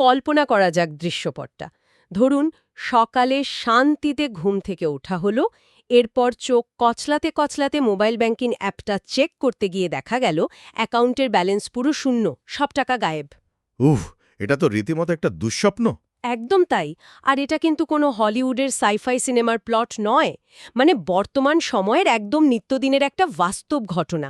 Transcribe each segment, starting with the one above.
কল্পনা করা যাক দৃশ্যপটটা। ধরুন সকালে শান্তিতে ঘুম থেকে ওঠা হলো, এরপর চোখ কচলাতে কচলাতে মোবাইল ব্যাংকিং অ্যাপটা চেক করতে গিয়ে দেখা গেল অ্যাকাউন্টের ব্যালেন্স পুরো শূন্য, সব টাকা গায়েব। উফ, এটা তো রীতিমতো একটা দুঃস্বপ্ন। একদম তাই। আর এটা কিন্তু কোনো হলিউডের সাইফাই সিনেমার প্লট নয়, মানে বর্তমান সময়ের একদম নিত্যদিনের একটা বাস্তব ঘটনা।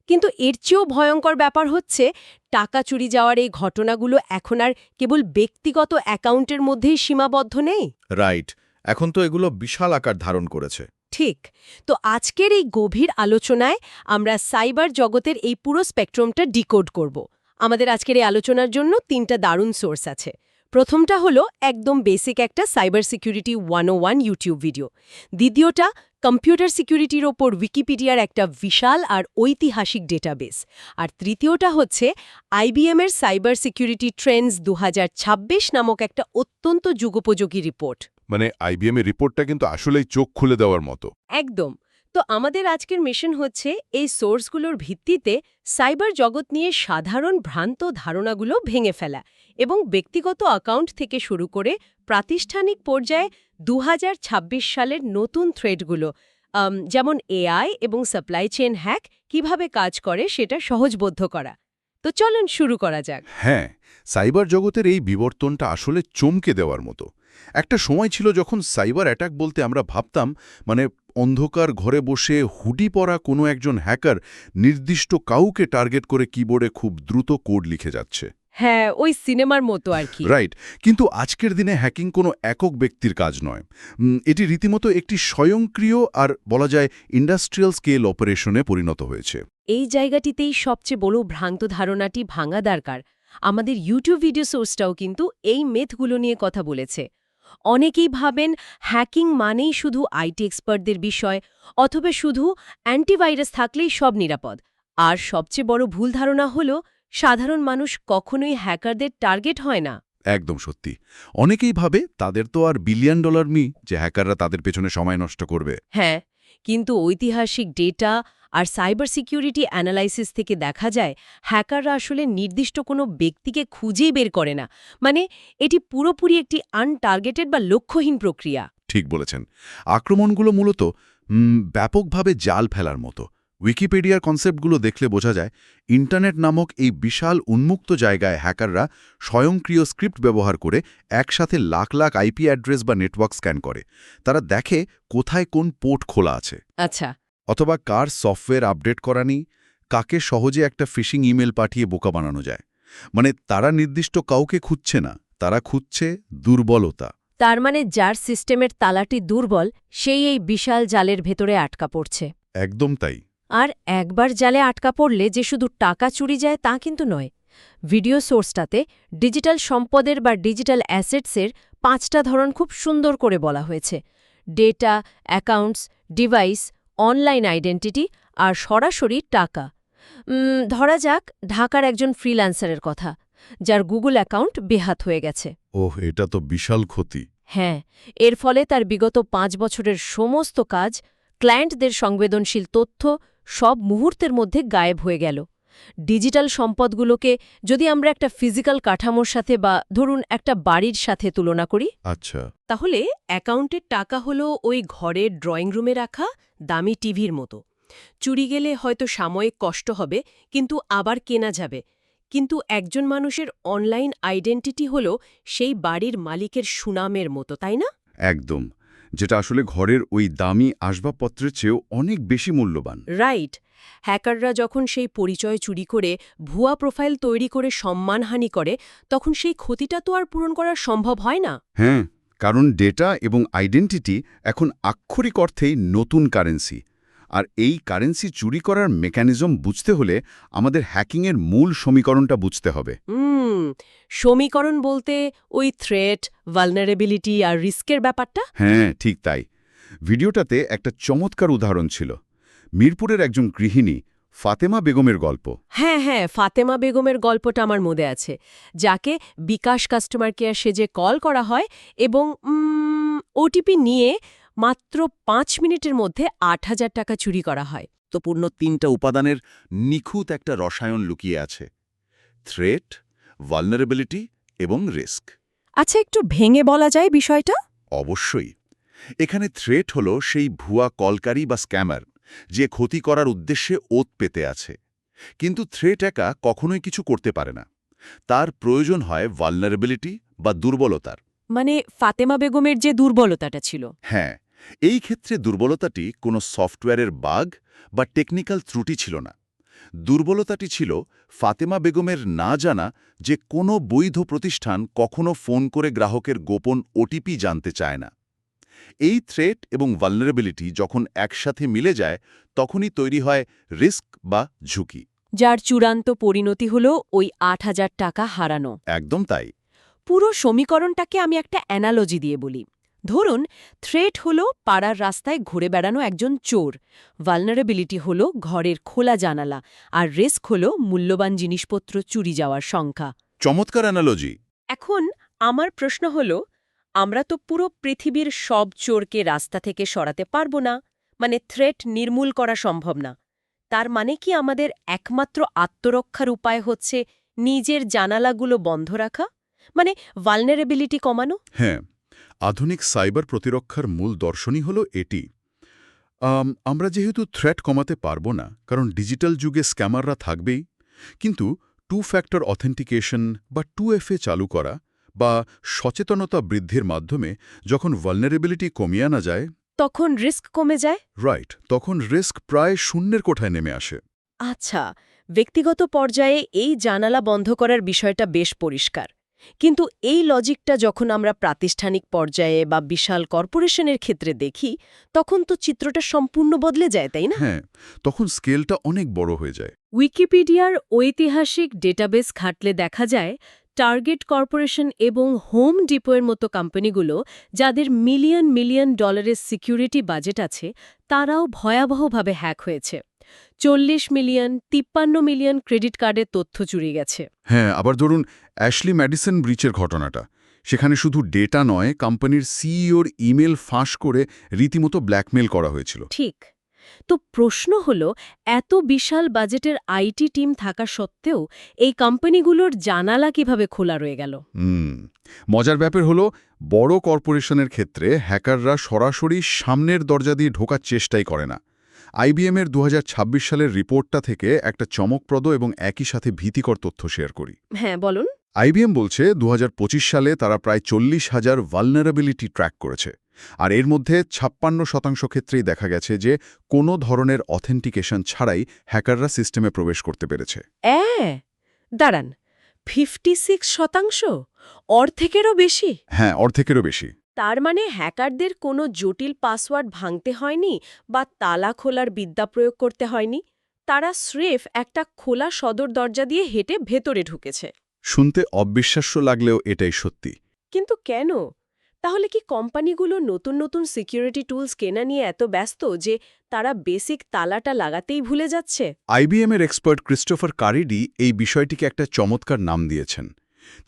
কিন্তু এর চেয়েও ভয়ঙ্কর ব্যাপার হচ্ছে, টাকা চুরি যাওয়ার এই ঘটনাগুলো এখন আর কেবল ব্যক্তিগত অ্যাকাউন্টের মধ্যেই সীমাবদ্ধ নেই। রাইট, এখন তো এগুলো বিশাল আকার ধারণ করেছে। ঠিক। তো আজকের এই গভীর আলোচনায় আমরা সাইবার জগতের এই পুরো স্পেকট্রামটা ডিকোড করব। আমাদের আজকের এই আলোচনার জন্য ৩টা দারুণ সোর্স আছে। প্রথমটা হলো একদম বেসিক একটা সাইবার সিকিউরিটি 101 ইউটিউব ভিডিও। দ্বিতীয়টা কম্পিউটার সিকিউরিটির ওপর উইকিপিডিয়ার একটা বিশাল আর ঐতিহাসিক ডেটাবেস। আর তৃতীয়টা হচ্ছে IBM এর সাইবার সিকিউরিটি ট্রেন্ডস 2026 নামক একটা অত্যন্ত যুগোপযোগী রিপোর্ট। মানে IBM এর রিপোর্টটা কিন্তু আসলেই চোখ খুলে দেওয়ার মতো। একদম। তো আমাদের আজকের মিশন হচ্ছে এই সোর্সগুলোর ভিত্তিতে সাইবার জগৎ নিয়ে সাধারণ ভ্রান্ত ধারণাগুলো ভেঙে ফেলা এবং ব্যক্তিগত অ্যাকাউন্ট থেকে শুরু করে প্রাতিষ্ঠানিক পর্যায়ে 2026 সালের নতুন থ্রেডগুলো, যেমন AI এবং সাপ্লাই চেইন হ্যাক কিভাবে কাজ করে সেটা সহজবোধ্য করা। তো চলুন শুরু করা যাক। হ্যাঁ, সাইবার জগতের এই বিবর্তনটা আসলে চমকে দেওয়ার মতো। একটা সময় ছিল যখন সাইবার অ্যাটাক বলতে আমরা ভাবতাম মানে অন্ধকার ঘরে বসে হুডি পরা কোনো একজন হ্যাকার নির্দিষ্ট কাউকে টার্গেট করে কিবোর্ডে খুব দ্রুত কোড লিখে যাচ্ছে। হ্যাঁ, ওই সিনেমার মতো আর কি। রাইট, কিন্তু আজকের দিনে হ্যাকিং কোনো একক ব্যক্তির কাজ নয়। এটি রীতিমতো একটি স্বয়ংক্রিয় আর বলা যায় ইন্ডাস্ট্রিয়াল স্কেল অপারেশনে পরিণত হয়েছে। এই জায়গাটিতেই সবচেয়ে বড় ভ্রান্ত ধারণাটি ভাঙা দরকার। আমাদের ইউটিউব ভিডিও সোর্সটাও কিন্তু এই মেথগুলো নিয়ে কথা বলেছে। অনেকেই ভাবেন হ্যাকিং মানেই শুধু আইটি এক্সপার্টদের বিষয়, অথবা শুধু অ্যান্টিভাইরাস থাকলেই সব নিরাপদ। আর সবচেয়ে বড় ভুল ধারণা হলো সাধারণ মানুষ কখনোই হ্যাকারদের টার্গেট হয় না। একদম সত্যি। অনেকেই ভাবে তাদের তো আর $বিলিয়ন যে হ্যাকাররা তাদের পেছনে সময় নষ্ট করবে। হ্যাঁ, কিন্তু ঐতিহাসিক ডেটা আর সাইবার সিকিউরিটি অ্যানালাইসিস থেকে দেখা যায় হ্যাকাররা আসলে নির্দিষ্ট কোনো ব্যক্তিকে খুঁজেই বের করে না। মানে এটি পুরোপুরি একটি আনটার্গেটেড বা লক্ষ্যহীন প্রক্রিয়া। ঠিক বলেছেন। আক্রমণগুলো মূলত ব্যাপকভাবে জাল ফেলার মতো। উইকিপিডিয়ার কনসেপ্টগুলো দেখলে বোঝা যায় ইন্টারনেট নামক এই বিশাল উন্মুক্ত জায়গায় হ্যাকাররা স্বয়ংক্রিয় স্ক্রিপ্ট ব্যবহার করে একসাথে লাখ লাখ আইপি অ্যাড্রেস বা নেটওয়ার্ক স্ক্যান করে। তারা দেখে কোথায় কোন পোর্ট খোলা আছে, আচ্ছা। অথবা কার সফটওয়্যার আপডেট করা নেই, কাকে সহজে একটা ফিশিং ইমেল পাঠিয়ে বোকা বানানো যায়। মানে তারা নির্দিষ্ট কাউকে খুঁজছে না, তারা খুঁজছে দুর্বলতা। তার মানে যার সিস্টেমের তালাটি দুর্বল সেই এই বিশাল জালের ভেতরে আটকা পড়ছে। একদম তাই। আর একবার জালে আটকা পড়লে যে শুধু টাকা চুরি যায় তা কিন্তু নয়। ভিডিও সোর্সটাতে ডিজিটাল সম্পদের বা ডিজিটাল অ্যাসেটসের 5টা ধরন খুব সুন্দর করে বলা হয়েছে: data, accounts, device, online identity আর সরাসরি টাকা। ধরা যাক ঢাকার একজন ফ্রিল্যান্সারের কথা, যার গুগল অ্যাকাউন্ট বেহাত হয়ে গেছে। ওহ, এটা তো বিশাল ক্ষতি। হ্যাঁ, এর ফলে তার বিগত 5 বছরের সমস্ত কাজ, ক্লায়েন্টদের সংবেদনশীল তথ্য সব মুহূর্তের মধ্যে গায়েব হয়ে গেল। ডিজিটাল সম্পদগুলোকে যদি আমরা একটা ফিজিক্যাল কাঠামোর সাথে বা ধরুন একটা বাড়ির সাথে তুলনা করি, আচ্ছা, তাহলে অ্যাকাউন্টের টাকা হলো ওই ঘরের ড্রয়িং রুমে রাখা দামি টিভির মতো। চুরি গেলে হয়তো সাময়িক কষ্ট হবে, কিন্তু আবার কেনা যাবে। কিন্তু একজন মানুষের অনলাইন আইডেন্টিটি হলো সেই বাড়ির মালিকের সুনামের মতো, তাই না? একদম। যেটা আসলে ঘরের ওই দামি আসবাবপত্রের চেয়েও অনেক বেশি মূল্যবান। রাইট। হ্যাকাররা যখন সেই পরিচয় চুরি করে ভুয়া প্রোফাইল তৈরি করে সম্মানহানি করে, তখন সেই ক্ষতিটা তো আর পূরণ করা সম্ভব হয় না। হ্যাঁ, কারণ ডেটা এবং আইডেন্টিটি এখন আক্ষরিক অর্থেই নতুন কারেন্সি। আর এই কারেন্সি চুরি করার মেকানিজম বুঝতে হলে আমাদের হ্যাকিংয়ের মূল সমীকরণটা বুঝতে হবে। সমীকরণ বলতে ওই থ্রেট, ভালনারেবিলিটি আর রিস্কের ব্যাপারটা? হ্যাঁ, ঠিক তাই। ভিডিওটাতে একটা চমৎকার উদাহরণ ছিল। মিরপুরের একজন গৃহিণী ফাতেমা বেগমের গল্প। হ্যাঁ, ফাতেমা বেগমের গল্পটা আমার মনে আছে, যাকে বিকাশ কাস্টমার কেয়ার সেজে কল করা হয় এবং ওটিপি নিয়ে মাত্র 5 মিনিটের মধ্যে 8,000 টাকা চুরি করা হয়। গুরুত্বপূর্ণ 3টা উপাদানের নিখুঁত একটা রসায়ন লুকিয়ে আছে: থ্রেট, ভালনারেবিলিটি এবং রিস্ক। আচ্ছা, একটু ভেঙে বলা যায় বিষয়টা? অবশ্যই। এখানে থ্রেট হল সেই ভুয়া কলকারী বা স্ক্যামার যে ক্ষতি করার উদ্দেশ্যে ওত পেতে আছে। কিন্তু থ্রেট একা কখনোই কিছু করতে পারে না। তার প্রয়োজন হয় ভালনারেবিলিটি বা দুর্বলতার। মানে ফাতেমা বেগমের যে দুর্বলতাটা ছিল। হ্যাঁ, এই ক্ষেত্রে দুর্বলতাটি কোনো সফটওয়্যারের বাগ বা টেকনিক্যাল ত্রুটি ছিল না। দুর্বলতাটি ছিল ফাতেমা বেগমের না জানা যে কোনো বৈধ প্রতিষ্ঠান কখনো ফোন করে গ্রাহকের গোপন ওটিপি জানতে চায় না। এই থ্রেট এবং ভালনারেবিলিটি যখন একসাথে মিলে যায় তখনই তৈরি হয় রিস্ক বা ঝুঁকি। যার চূড়ান্ত পরিণতি হল ওই ৮,০০০ টাকা হারানো। একদম তাই। পুরো সমীকরণটাকে আমি একটা অ্যানালজি দিয়ে বলি। ধরুন, থ্রেট হলো পাড়ার রাস্তায় ঘুরে বেড়ানো একজন চোর, ভালনারেবিলিটি হলো ঘরের খোলা জানালা, আর রিস্ক হলো মূল্যবান জিনিসপত্র চুরি যাওয়ার সংখ্যা। চমৎকার অ্যানালজি। এখন আমার প্রশ্ন হল, আমরা তো পুরো পৃথিবীর সব চোরকে রাস্তা থেকে সরাতে পারবো না, মানে থ্রেট নির্মূল করা সম্ভব না। তার মানে কি আমাদের একমাত্র আত্মরক্ষার উপায় হচ্ছে নিজের জানালাগুলো বন্ধ রাখা, মানে ভালনারেবিলিটি কমানো? হ্যাঁ, আধুনিক সাইবার প্রতিরক্ষার মূল দর্শনই হল এটি। আমরা যেহেতু থ্রেট কমাতে পারবো না, কারণ ডিজিটাল যুগে স্ক্যামাররা থাকবেই, কিন্তু টু ফ্যাক্টর অথেন্টিকেশন বা 2FA চালু করা বা সচেতনতা বৃদ্ধির মাধ্যমে যখন ভালনারেবিলিটি কমিয়ে আনা যায়, তখন রিস্ক কমে যায়। রাইট, তখন রিস্ক প্রায় শূন্যের কোঠায় নেমে আসে। আচ্ছা, ব্যক্তিগত পর্যায়ে এই জানালা বন্ধ করার বিষয়টা বেশ পরিষ্কার, কিন্তু এই লজিকটা যখন আমরা প্রাতিষ্ঠানিক পর্যায়ে বা বিশাল কর্পোরেশনের ক্ষেত্রে দেখি, তখন তো চিত্রটা সম্পূর্ণ বদলে যায়, তাই না? হ্যাঁ, তখন স্কেলটা অনেক বড় হয়ে যায়। উইকিপিডিয়ার ঐতিহাসিক ডেটাবেস ঘাটলে দেখা যায়, টার্গেট কর্পোরেশন এবং হোম ডিপোয়ের মতো কোম্পানিগুলো, যাদের মিলিয়ন মিলিয়ন ডলারের সিকিউরিটি বাজেট আছে, তারাও ভয়াবহভাবে হ্যাক হয়েছে। ৪০ মিলিয়ন, ৫৩ মিলিয়ন ক্রেডিট কার্ডের তথ্য চুরি গেছে। হ্যাঁ, আবার ধরুন অ্যাশলি ম্যাডিসন ব্রিচের ঘটনাটা। সেখানে শুধু ডেটা নয়, কোম্পানির সিইওর ইমেল ফাঁস করে রীতিমতো ব্ল্যাকমেল করা হয়েছিল। ঠিক। তো প্রশ্ন হল, এত বিশাল বাজেটের আইটি টিম থাকা সত্ত্বেও এই কোম্পানিগুলোর জানালা কিভাবে খোলা রয়ে গেল? মজার ব্যাপার হলো, বড় কর্পোরেশনের ক্ষেত্রে হ্যাকাররা সরাসরি সামনের দরজা দিয়ে ঢোকার চেষ্টাই করে না। আইবিএমের ২০২৬ সালের রিপোর্টটা থেকে একটা চমকপ্রদ এবং একই সাথে ভীতিকর তথ্য শেয়ার করি। হ্যাঁ, বলুন। আইবিএম বলছে ২০২৫ সালে তারা প্রায় ৪০,০০০ ভালনারেবিলিটি ট্র্যাক করেছে, আর এর মধ্যে ৫৬% ক্ষেত্রেই দেখা গেছে যে কোনো ধরনের অথেন্টিকেশন ছাড়াই হ্যাকাররা সিস্টেমে প্রবেশ করতে পেরেছে। দাঁড়ান, 56%? অর্ধেকেরও বেশি? হ্যাঁ, অর্ধেকেরও বেশি। তার মানে হ্যাকারদের কোনো জটিল পাসওয়ার্ড ভাঙতে হয়নি বা তালা খোলার বিদ্যা প্রয়োগ করতে হয়নি, তারা স্রেফ একটা খোলা সদর দরজা দিয়ে হেঁটে ভেতরে ঢুকেছে। শুনতে অবিশ্বাস্য লাগলেও এটাই সত্যি। কিন্তু কেন? তাহলে কি কোম্পানিগুলো নতুন নতুন সিকিউরিটি টুলস কেনা নিয়ে এত ব্যস্ত যে তারা বেসিক তালাটা লাগাতেই ভুলে যাচ্ছে? আইবিএমের এক্সপার্ট ক্রিস্টোফার কারিডি এই বিষয়টিকে একটা চমৎকার নাম দিয়েছেন।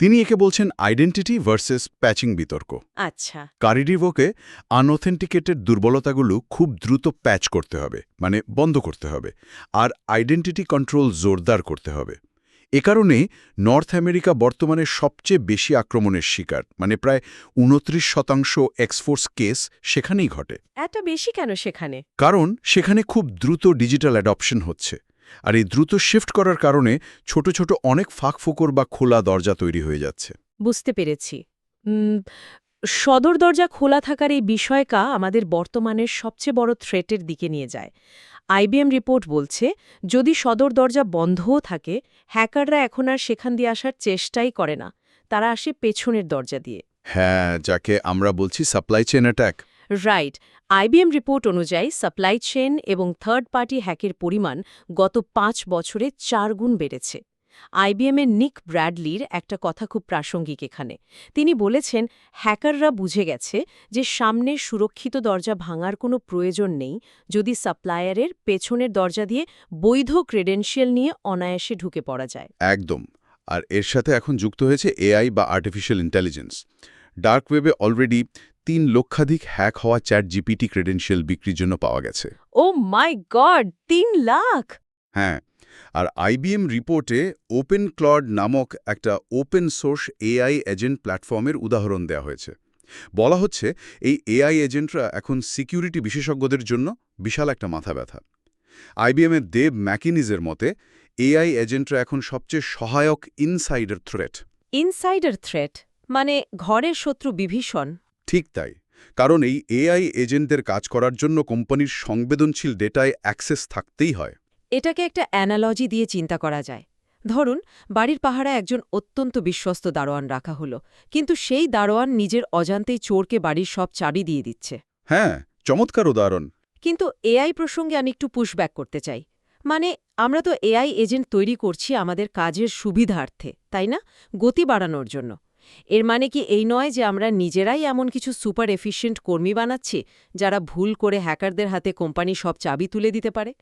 তিনি একে বলছেন আইডেন্টিটি ভার্সেস প্যাচিং বিতর্ক। আচ্ছা। কারিডিভোকে আনঅথেন্টিকেটেড দুর্বলতাগুলো খুব দ্রুত প্যাচ করতে হবে, মানে বন্ধ করতে হবে, আর আইডেন্টিটি কন্ট্রোল জোরদার করতে হবে। এ কারণে নর্থ আমেরিকা বর্তমানে সবচেয়ে বেশি আক্রমণের শিকার, মানে প্রায় ২৯% এক্সফোর্স কেস সেখানেই ঘটে। এত বেশি কেন সেখানে? কারণ সেখানে খুব দ্রুত ডিজিটাল অ্যাডপশন হচ্ছে, আর এই দ্রুত শিফট করার কারণে ছোট ছোট অনেক ফাঁকফোকর বা খোলা দরজা তৈরি হয়ে যাচ্ছে। বুঝতে পেরেছি। সদর দরজা খোলা থাকার এই বিষয়টা আমাদের বর্তমানের সবচেয়ে বড় থ্রেটের দিকে নিয়ে যায়। আইবিএম রিপোর্ট বলছে, যদি সদর দরজা বন্ধও থাকে, হ্যাকাররা এখন আর সেখান দিয়ে আসার চেষ্টাই করে না, তারা আসে পেছনের দরজা দিয়ে। হ্যাঁ, যাকে আমরা বলছি supply chain attack. Right. IBM report অনুযায়ী সাপ্লাই চেইন এবং থার্ড পার্টি হ্যাকের পরিমাণ গত ৫ বছরে ৪ গুণ বেড়েছে। আইবিএমের নিক ব্র্যাডলির একটা কথা খুব প্রাসঙ্গিক এখানে। তিনি বলেছেন, হ্যাকাররা বুঝে গেছে যে সামনের সুরক্ষিত দরজা ভাঙার কোনো প্রয়োজন নেই যদি সাপ্লায়ারের পেছনের দরজা দিয়ে বৈধ ক্রেডেনশিয়াল নিয়ে অনায়াসে ঢুকে পড়া যায়। একদম। আর এর সাথে এখন যুক্ত হয়েছে এআই বা আর্টিফিশিয়াল ইন্টেলিজেন্স। ডার্ক ওয়েবে অলরেডি ৩ লক্ষাধিক হ্যাক হওয়া ChatGPT ক্রেডেনশিয়াল বিক্রির জন্য পাওয়া গেছে। ও মাই গড, ৩ লাখ! হ্যাঁ, আর আইবিএম রিপোর্টে ওপেন ক্লড নামক একটা ওপেন সোর্স এআই এজেন্ট প্ল্যাটফর্মের উদাহরণ দেওয়া হয়েছে। বলা হচ্ছে এই এআই এজেন্টরা এখন সিকিউরিটি বিশেষজ্ঞদের জন্য বিশাল একটা মাথা ব্যথা। আইবিএমের দেব ম্যাকিনিজের মতে এআই এজেন্টরা এখন সবচেয়ে সহায়ক ইনসাইডার থ্রেট। ইনসাইডার থ্রেট মানে ঘরের শত্রু বিভীষণ। ঠিক তাই, কারণ এই এআই এজেন্টদের কাজ করার জন্য কোম্পানির সংবেদনশীল ডেটায় অ্যাক্সেস থাকতেই হয়। এটাকে একটা অ্যানালজি দিয়ে চিন্তা করা যায়। ধরুন বাড়ির পাহারায় একজন অত্যন্ত বিশ্বস্ত দারোয়ান রাখা হলো, কিন্তু সেই দারোয়ান নিজের অজান্তেই চোরকে বাড়ির সব চাবি দিয়ে দিচ্ছে। হ্যাঁ, চমৎকার উদাহরণ। কিন্তু এআই প্রসঙ্গে আমি একটু পুশব্যাক করতে চাই। মানে আমরা তো এআই এজেন্ট তৈরি করছি আমাদের কাজের সুবিধার্থে, তাই না? গতি বাড়ানোর জন্য। এর মানে কি এই নয় যে আমরা নিজেরাই এমন কিছু সুপার এফিশিয়েন্ট কর্মী বানাচ্ছি যারা ভুল করে হ্যাকারদের হাতে কোম্পানি সব চাবি তুলে দিতে পারে?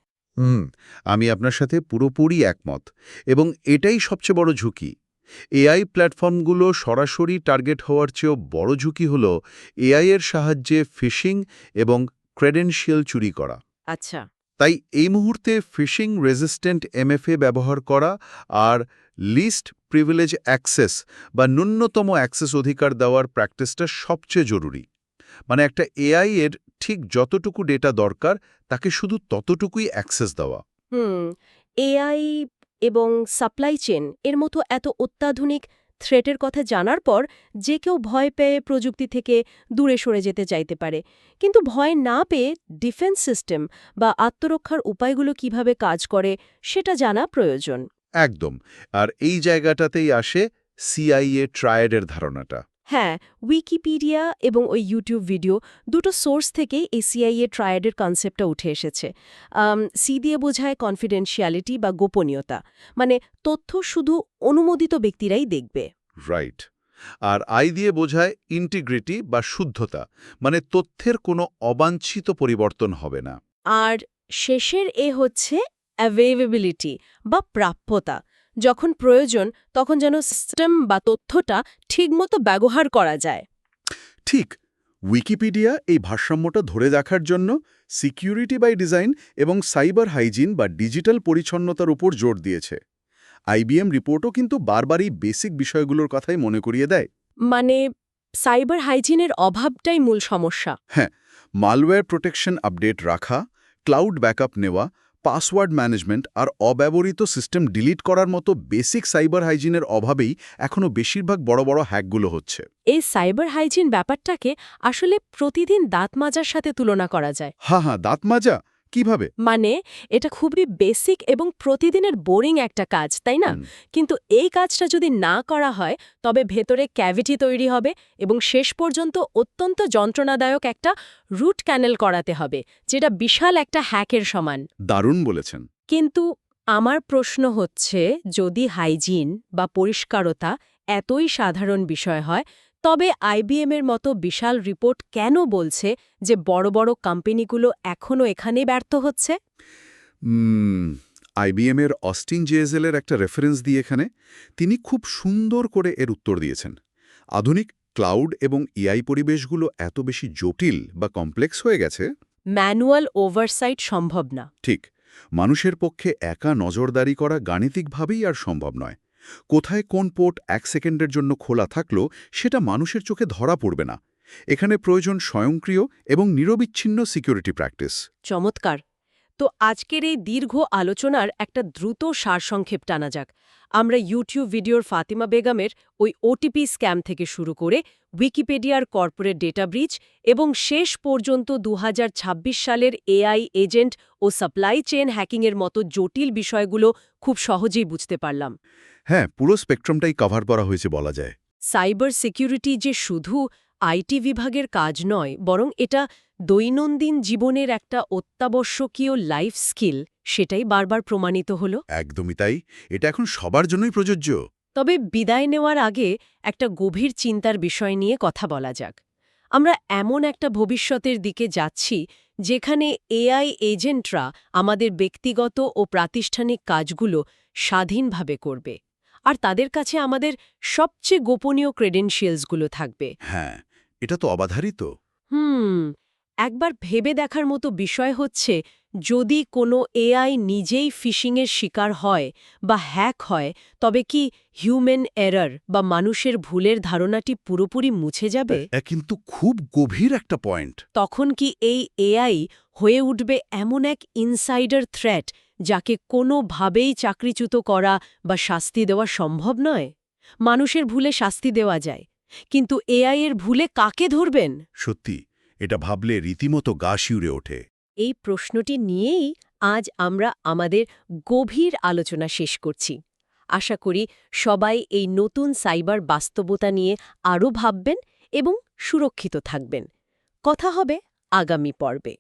আমি আপনার সাথে পুরোপুরি একমত, এবং এটাই সবচেয়ে বড় ঝুঁকি। এআই প্ল্যাটফর্মগুলো সরাসরি টার্গেট হওয়ার চেয়েও বড় ঝুঁকি হল এআই এর সাহায্যে ফিশিং এবং ক্রেডেনশিয়াল চুরি করা। আচ্ছা। তাই এই মুহূর্তে ফিশিং রেজিস্ট্যান্ট এমএফএ ব্যবহার করা আর লিস্ট প্রিভিলেজ অ্যাক্সেস বা ন্যূনতম অ্যাক্সেস অধিকার দেওয়ার প্র্যাকটিসটা সবচেয়ে জরুরি। মানে একটা এআই এর ঠিক যতটুকু ডেটা দরকার তাকে শুধু ততটুকুই অ্যাক্সেস দেওয়া। এআই এবং সাপ্লাই চেন এর মতো এত অত্যাধুনিক থ্রেটের কথা জানার পর যে কেউ ভয় পেয়ে প্রযুক্তি থেকে দূরে সরে যেতে চাইতে পারে, কিন্তু ভয় না পেয়ে ডিফেন্স সিস্টেম বা আত্মরক্ষার উপায়গুলো কিভাবে কাজ করে সেটা জানা প্রয়োজন। একদম। আর এই জায়গাটাতেই আসে সিআইএ ট্রায়াডের ধারণাটা। হ্যাঁ, উইকিপিডিয়া এবং ওই ইউটিউব ভিডিও দুটো সোর্স থেকেই এই সিআইএ ট্রায়াডের কনসেপ্টটা উঠে এসেছে। সি দিয়ে বোঝায় কনফিডেন্সিয়ালিটি বা গোপনীয়তা, মানে তথ্য শুধু অনুমোদিত ব্যক্তিরাই দেখবে। রাইট। আর আই দিয়ে বোঝায় ইন্টিগ্রিটি বা শুদ্ধতা, মানে তথ্যের কোনো অবাঞ্ছিত পরিবর্তন হবে না। আর শেষের এ হচ্ছে অ্যাভেইলেবিলিটি বা প্রাপ্যতা। যখন প্রয়োজন তখন যেন সিস্টেম বা তথ্যটা ঠিকমতো ব্যবহার করা যায়। ঠিক। উইকিপিডিয়া এই ভারসাম্যটা ধরে রাখার জন্য সিকিউরিটি বাই ডিজাইন এবং সাইবার হাইজিন বা ডিজিটাল পরিচ্ছন্নতার উপর জোর দিয়েছে। আইবিএম রিপোর্টও কিন্তু বারবারই বেসিক বিষয়গুলোর কথাই মনে করিয়ে দেয়। মানে সাইবার হাইজিনের অভাবটাই মূল সমস্যা। হ্যাঁ, মালওয়্যার প্রোটেকশন আপডেট রাখা, ক্লাউড ব্যাকআপ নেওয়া, পাসওয়ার্ড ম্যানেজমেন্ট আর অব্যবহৃত সিস্টেম ডিলিট করার মতো বেসিক সাইবার হাইজিনের অভাবেই এখনও বেশিরভাগ বড় বড় হ্যাকগুলো হচ্ছে। এই সাইবার হাইজিন ব্যাপারটাকে আসলে প্রতিদিন দাঁত মাজার সাথে তুলনা করা যায়। হ্যাঁ, দাঁত মাজা কিভাবে? মানে এটা খুবই বেসিক এবং প্রতিদিনের বোরিং একটা কাজ, তাই না? কিন্তু এই কাজটা যদি না করা হয় তবে ভেতরে ক্যাভিটি তৈরি হবে এবং শেষ পর্যন্ত অত্যন্ত যন্ত্রণাদায়ক একটা রুট ক্যানেল করাতে হবে, যেটা বিশাল একটা হ্যাকের সমান। দারুণ বলেছেন। কিন্তু আমার প্রশ্ন হচ্ছে, যদি হাইজিন বা পরিষ্কারতা এতই সাধারণ বিষয় হয়, তবে আইবিএমের মতো বিশাল রিপোর্ট কেন বলছে যে বড় বড় কোম্পানিগুলো এখনও এখানেই ব্যর্থ হচ্ছে? আইবিএমের অস্টিন জেএজেলের একটা রেফারেন্স দিয়ে এখানে তিনি খুব সুন্দর করে এর উত্তর দিয়েছেন। আধুনিক ক্লাউড এবং এআই পরিবেশগুলো এত বেশি জটিল বা কমপ্লেক্স হয়ে গেছে, ম্যানুয়াল ওভারসাইট সম্ভব না। ঠিক, মানুষের পক্ষে একা নজরদারি করা গাণিতিকভাবেই আর সম্ভব নয়। কোথায় কোন পোর্ট 1 সেকেন্ডের জন্য খোলা থাকলো সেটা মানুষের চোখে ধরা পড়বে না। এখানে প্রয়োজন স্বয়ংক্রিয় এবং নিরবিচ্ছিন্ন সিকিউরিটি প্র্যাকটিস। চমৎকার। তো আজকের এই দীর্ঘ আলোচনার একটা দ্রুত সারসংক্ষেপ টানা যাক। আমরা ইউটিউব ভিডিওর ফাতিমা বেগমের ওই ওটিপি স্ক্যাম থেকে শুরু করে উইকিপিডিয়ার কর্পোরেট ডেটা ব্রিচ এবং শেষ পর্যন্ত 2026 সালের এআই এজেন্ট ও সাপ্লাই চেইন হ্যাকিংয়ের মতো জটিল বিষয়গুলো খুব সহজেই বুঝতে পারলাম। হ্যাঁ, পুরো স্পেকট্রামটাই কভার করা হয়েছে বলা যায়। সাইবার সিকিউরিটি যে শুধু আইটি বিভাগের কাজ নয়, বরং এটা দৈনন্দিন জীবনের একটা অত্যাবশ্যকীয় লাইফ স্কিল, সেটাই বারবার প্রমাণিত হল। একদমই তাই, এটা এখন সবার জন্যই প্রযোজ্য। তবে বিদায় নেওয়ার আগে একটা গভীর চিন্তার বিষয় নিয়ে কথা বলা যাক। আমরা এমন একটা ভবিষ্যতের দিকে যাচ্ছি যেখানে এআই এজেন্টরা আমাদের ব্যক্তিগত ও প্রাতিষ্ঠানিক কাজগুলো স্বাধীনভাবে করবে, আর তাদের কাছে আমাদের সবচেয়ে গোপনীয় ক্রেডেনশিয়ালসগুলো থাকবে। হ্যাঁ, এটা তো অবাধারিত। একবার ভেবে দেখার মতো বিষয় হচ্ছে যদি কোনো এআই নিজেই ফিশিংয়ের শিকার হয় বা হ্যাক হয় তবে কি হিউম্যান এরর বা মানুষের ভুলের ধারণাটি পুরোপুরি মুছে যাবে কিন্তু খুব গভীর একটা পয়েন্ট। তখন কি এই এআই হয়ে উঠবে এমন এক ইনসাইডার থ্রেট যাকে কোনোভাবেই চাকরিচ্যুত করা বা শাস্তি দেওয়া সম্ভব নয়? মানুষের ভুলে শাস্তি দেওয়া যায়, কিন্তু এআই এর ভুলে কাকে ধরবেন? সত্যি, এটা ভাবলে রীতিমতো গা শিউরে ওঠে। এই প্রশ্নটি নিয়েই আজ আমরা আমাদের গভীর আলোচনা শেষ করছি। আশা করি সবাই এই নতুন সাইবার বাস্তবতা নিয়ে আরও ভাববেন এবং সুরক্ষিত থাকবেন। কথা হবে আগামী পর্বে।